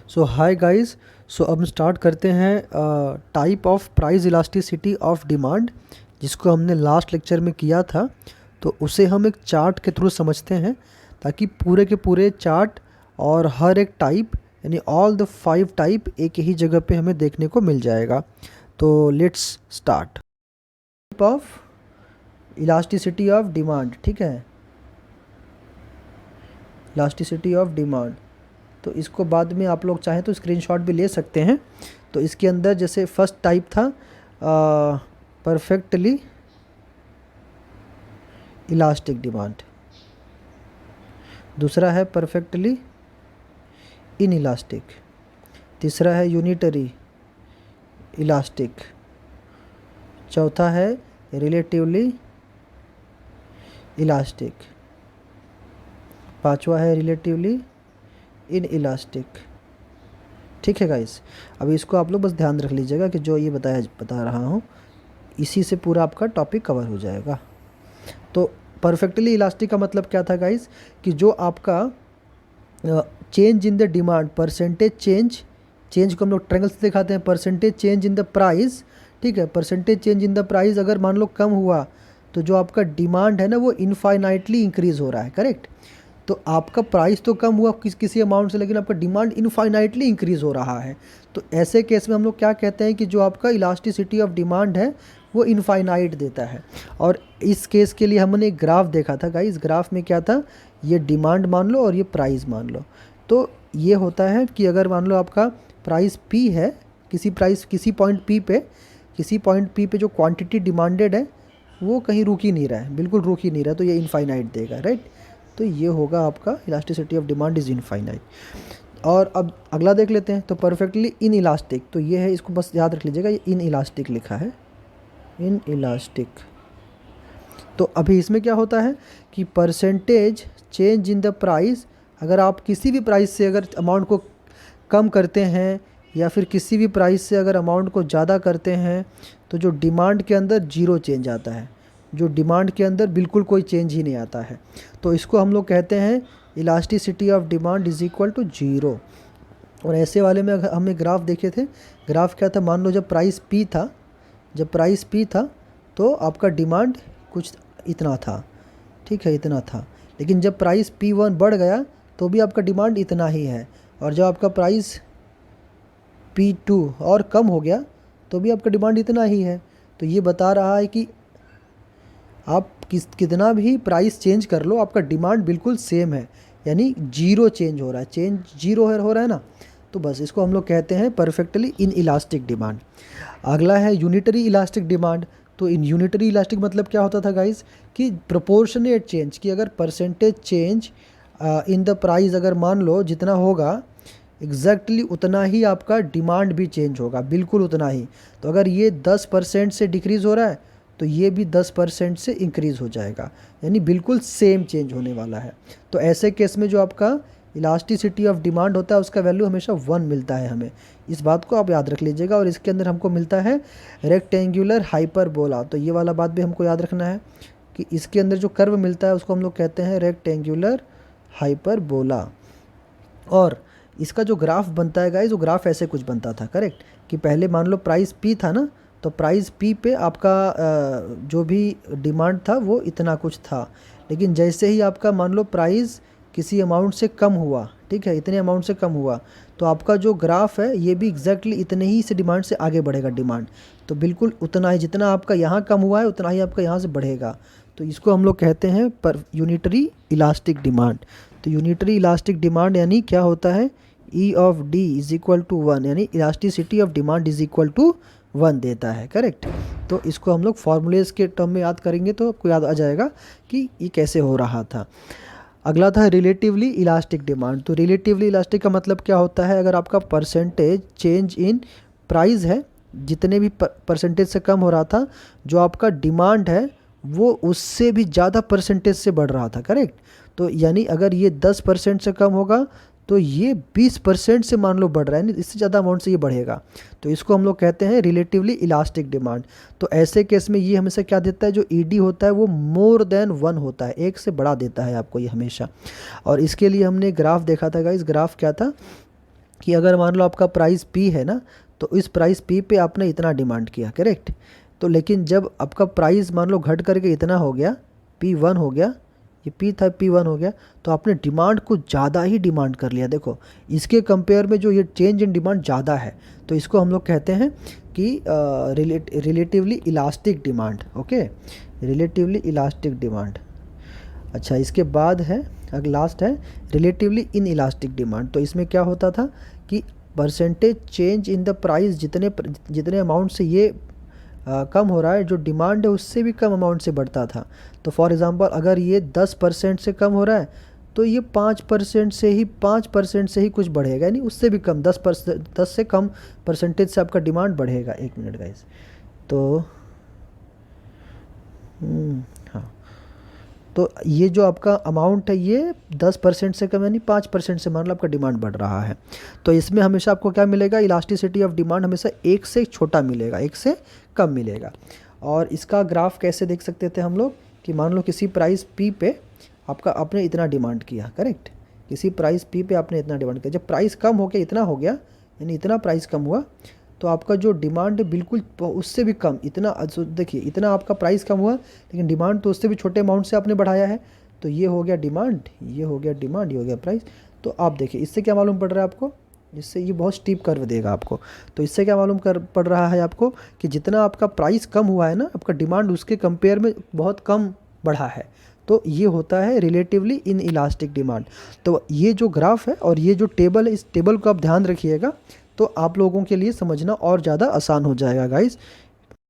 सो hi guys. सो अब हम start करते हैं type of price elasticity of demand, जिसको हमने लास्ट लेक्चर में किया था। तो उसे हम एक चार्ट के थ्रू समझते हैं, ताकि पूरे के पूरे चार्ट और हर एक टाइप यानी ऑल द 5 टाइप एक ही जगह पे हमें देखने को मिल जाएगा। तो let's start. Type of elasticity of demand, ठीक है, इलास्टिसिटी ऑफ डिमांड। तो इसको बाद में आप लोग चाहें तो स्क्रीनशॉट भी ले सकते हैं। तो इसके अंदर जैसे फर्स्ट टाइप था परफेक्टली इलास्टिक डिमांड, दूसरा है परफेक्टली इन इलास्टिक, तीसरा है यूनिटरी इलास्टिक, चौथा है रिलेटिवली इलास्टिक, पांचवा है रिलेटिवली इन इलास्टिक। ठीक है गाइस, अभी इसको आप लोग बस ध्यान रख लीजिएगा कि जो ये बता रहा हूँ इसी से पूरा आपका टॉपिक कवर हो जाएगा। तो परफेक्टली इलास्टिक का मतलब क्या था गाइस, कि जो आपका change in the demand, percentage change को हम लोग ट्रायंगल से दिखाते हैं, percentage change in the price. ठीक है, percentage change in the price अगर मान लो कम हुआ तो जो आपका डिमांड है ना वो इनफाइनाइटली इंक्रीज़ हो रहा है, करेक्ट। तो आपका प्राइस तो कम हुआ किसी अमाउंट से, लेकिन आपका डिमांड इनफाइनाइटली इंक्रीज़ हो रहा है। तो ऐसे केस में हम लोग क्या कहते हैं कि जो आपका इलास्टिसिटी ऑफ डिमांड है वो इनफाइनाइट देता है। और इस केस के लिए हमने एक ग्राफ देखा था गाइस। ग्राफ में क्या था, ये डिमांड मान लो और ये प्राइस मान लो। तो ये होता है कि अगर मान लो आपका प्राइस P है, किसी पॉइंट P पे जो क्वांटिटी डिमांडेड है वो कहीं रुक ही नहीं रहा है, बिल्कुल रुक ही नहीं रहा, तो ये इनफाइनाइट देगा, राइट। तो ये होगा आपका elasticity of demand is infinite. और अब अगला देख लेते हैं। तो परफेक्टली इन इलास्टिक, तो ये है, इसको बस याद रख लीजिएगा, ये इन इलास्टिक लिखा है, इन इलास्टिक। तो अभी इसमें क्या होता है कि percentage change in the price, अगर आप किसी भी प्राइस से अगर अमाउंट को कम करते हैं या फिर किसी भी प्राइस से अगर अमाउंट को ज़्यादा करते हैं तो जो डिमांड के अंदर जीरो चेंज आता है, जो डिमांड के अंदर बिल्कुल कोई चेंज ही नहीं आता है। तो इसको हम लोग कहते हैं elasticity of demand is equal to zero. और ऐसे वाले में हमने ग्राफ देखे थे। ग्राफ क्या था, मान लो जब प्राइस P था तो आपका डिमांड कुछ इतना था, ठीक है, इतना था। लेकिन जब प्राइस P1 बढ़ गया तो भी आपका डिमांड इतना ही है। और जब आपका प्राइस P2 और कम हो गया तो भी आपका डिमांड इतना ही है। तो ये बता रहा है कि आप कितना भी प्राइस चेंज कर लो, आपका डिमांड बिल्कुल सेम है, यानी जीरो चेंज हो रहा है, चेंज जीरो हो रहा है ना। तो बस इसको हम लोग कहते हैं परफेक्टली इन इलास्टिक डिमांड। अगला है यूनिटरी इलास्टिक डिमांड। तो इन यूनिटरी इलास्टिक मतलब क्या होता था गाइस, कि प्रोपोर्शनेट चेंज, कि अगर percentage change in the price अगर मान लो जितना होगा एग्जैक्टली उतना ही आपका डिमांड भी चेंज होगा, बिल्कुल उतना ही। तो अगर ये 10% से डिक्रीज़ हो रहा है तो ये भी 10% से इंक्रीज़ हो जाएगा, यानी बिल्कुल सेम चेंज होने वाला है। तो ऐसे केस में जो आपका इलास्टिसिटी ऑफ डिमांड होता है उसका वैल्यू हमेशा 1 मिलता है हमें। इस बात को आप याद रख लीजिएगा। और इसके अंदर हमको मिलता है रेक्टेंगुलर हाइपरबोला। तो ये वाला बात भी हमको याद रखना है कि इसके अंदर जो कर्व मिलता है उसको हम लोग कहते हैं रेक्टेंगुलर हाइपरबोला। और इसका जो ग्राफ बनता है गाइस, वो ग्राफ ऐसे कुछ बनता था, करेक्ट, कि पहले मान लो प्राइस P था ना, तो प्राइस P पे आपका जो भी डिमांड था वो इतना कुछ था। लेकिन जैसे ही आपका मान लो प्राइस किसी अमाउंट से कम हुआ, ठीक है, इतने अमाउंट से कम हुआ, तो आपका जो ग्राफ है ये भी एग्जैक्टली इतने ही से डिमांड से आगे बढ़ेगा डिमांड। तो बिल्कुल उतना ही, जितना आपका यहाँ कम हुआ है उतना ही आपका यहाँ से बढ़ेगा। तो इसको हम लोग कहते हैं पर यूनिटरी इलास्टिक डिमांड। तो यूनिटरी इलास्टिक डिमांड यानी क्या होता है, E of D is equal to 1, यानी elasticity of demand is equal to 1 देता है, करेक्ट। तो इसको हम लोग फॉर्मूलेज के टर्म में याद करेंगे तो आपको याद आ जाएगा कि ये कैसे हो रहा था। अगला था रिलेटिवली इलास्टिक डिमांड। तो रिलेटिवली इलास्टिक का मतलब क्या होता है, अगर आपका परसेंटेज चेंज इन प्राइस है, जितने भी परसेंटेज से कम हो रहा था, जो आपका डिमांड है वो उससे भी ज़्यादा परसेंटेज से बढ़ रहा था, करेक्ट। तो यानी अगर ये 10% से कम होगा तो ये 20% से मान लो बढ़ रहा है, इससे ज़्यादा अमाउंट से ये बढ़ेगा। तो इसको हम लोग कहते हैं रिलेटिवली इलास्टिक डिमांड। तो ऐसे केस में ये हमेशा क्या देता है, जो ED होता है वो मोर देन 1 होता है, एक से बढ़ा देता है आपको ये हमेशा। और इसके लिए हमने ग्राफ देखा था गाइस। ग्राफ क्या था, कि अगर मान लो आपका प्राइस पी है ना, तो इस प्राइस पी पे आपने इतना डिमांड किया, करेक्ट। तो लेकिन जब आपका प्राइस मान लो घट करके इतना हो गया, P1 हो गया, ये पी था, P1 हो गया, तो आपने डिमांड को ज़्यादा ही डिमांड कर लिया। देखो इसके कंपेयर में जो ये चेंज इन डिमांड ज़्यादा है, तो इसको हम लोग कहते हैं कि relatively elastic demand. Okay, relatively elastic demand. अच्छा, इसके बाद है, अगर लास्ट है रिलेटिवली इन इलास्टिक डिमांड। तो इसमें क्या होता था कि percentage change in the price, जितने अमाउंट से ये कम हो रहा है, जो डिमांड है उससे भी कम अमाउंट से बढ़ता था। तो फॉर एग्ज़ाम्पल अगर ये 10% से कम हो रहा है, तो ये 5% से ही कुछ बढ़ेगा, नहीं उससे भी कम, 10 से कम परसेंटेज से आपका डिमांड बढ़ेगा। एक मिनट गाइस, तो हाँ, तो ये जो आपका अमाउंट है ये 10% से कम, यानी 5% से मान लो आपका डिमांड बढ़ रहा है। तो इसमें हमेशा आपको क्या मिलेगा, इलास्टिसिटी ऑफ डिमांड हमेशा एक से छोटा मिलेगा, एक से कम मिलेगा। और इसका ग्राफ कैसे देख सकते थे हम लोग, कि मान लो किसी प्राइस पी पे आपने इतना डिमांड किया, करेक्ट, किसी प्राइस पी पे आपने इतना डिमांड किया, जब प्राइस कम हो के इतना हो गया, यानी इतना प्राइस कम हुआ, तो आपका जो डिमांड है बिल्कुल उससे भी कम, इतना देखिए इतना आपका प्राइस कम हुआ, लेकिन डिमांड तो उससे भी छोटे अमाउंट से आपने बढ़ाया है। तो ये हो गया डिमांड, ये हो गया डिमांड, ये हो गया प्राइस। तो आप देखिए इससे क्या मालूम पड़ रहा है आपको, इससे ये बहुत स्टीप कर्व देगा आपको। तो इससे क्या मालूम कर पड़ रहा है आपको, कि जितना आपका प्राइस कम हुआ है ना, आपका डिमांड उसके कंपेयर में बहुत कम बढ़ा है। तो ये होता है रिलेटिवली इन इलास्टिक डिमांड। तो ये जो ग्राफ है और ये जो टेबल है, इस टेबल को आप ध्यान रखिएगा, तो आप लोगों के लिए समझना और ज़्यादा आसान हो जाएगा गाइस।